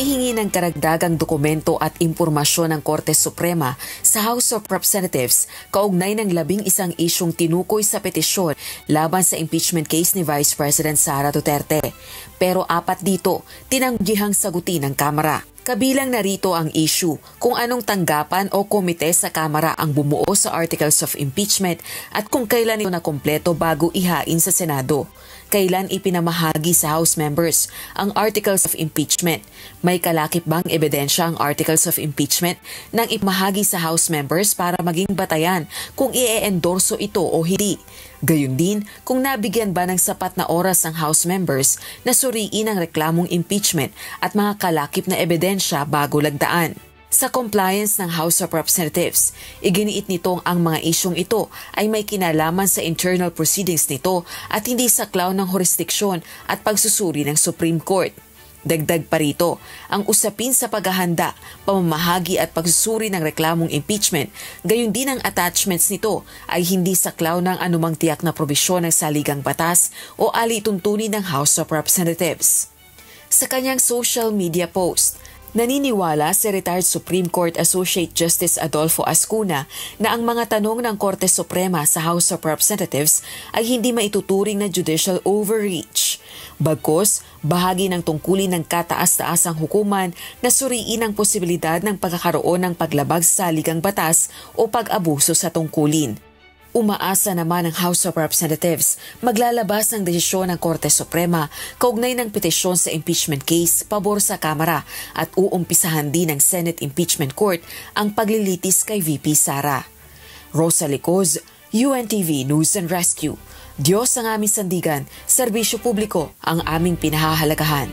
Ihingi ng karagdagang dokumento at impormasyon ng Korte Suprema sa House of Representatives kaugnay ng 11 isyung tinukoy sa petisyon laban sa impeachment case ni Vice President Sara Duterte. Pero 4 dito tinanggihang sagutin ng Kamara. Kabilang narito ang issue kung anong tanggapan o komite sa Kamara ang bumuo sa Articles of Impeachment at kung kailan ito nakumpleto bago ihain sa Senado. Kailan ipinamahagi sa House members ang Articles of Impeachment? May kalakip bang ebidensya ang Articles of Impeachment nang ipamahagi sa House members para maging batayan kung i-endorso ito o hindi? Gayun din kung nabigyan ba ng sapat na oras ang House members na suriin ang reklamong impeachment at mga kalakip na ebidensya bago lagdaan. Sa compliance ng House of Representatives, iginiit nitong ang mga isyong ito ay may kinalaman sa internal proceedings nito at hindi saklaw ng jurisdiksyon at pagsusuri ng Supreme Court. Dagdag pa rito, ang usapin sa paghahanda, pamamahagi at pagsusuri ng reklamong impeachment, gayon din ang attachments nito ay hindi saklaw ng anumang tiyak na probisyon ng saligang batas o alituntunin ng House of Representatives. Sa kanyang social media post, naniniwala si retired Supreme Court Associate Justice Adolfo Ascuna na ang mga tanong ng Korte Suprema sa House of Representatives ay hindi maituturing na judicial overreach. Bagkus, bahagi ng tungkulin ng kataas-taasang hukuman na suriin ang posibilidad ng pagkakaroon ng paglabag sa saligang batas o pag-abuso sa tungkulin. Umaasa naman ang House of Representatives maglalabas ng desisyon ng Korte Suprema kaugnay ng petisyon sa impeachment case pabor sa Kamara at uumpisahan din ng Senate Impeachment Court ang paglilitis kay VP Sara. Rosa Licoz, UNTV News and Rescue. Diyos ang aming sandigan, serbisyo publiko ang aming pinahahalagahan.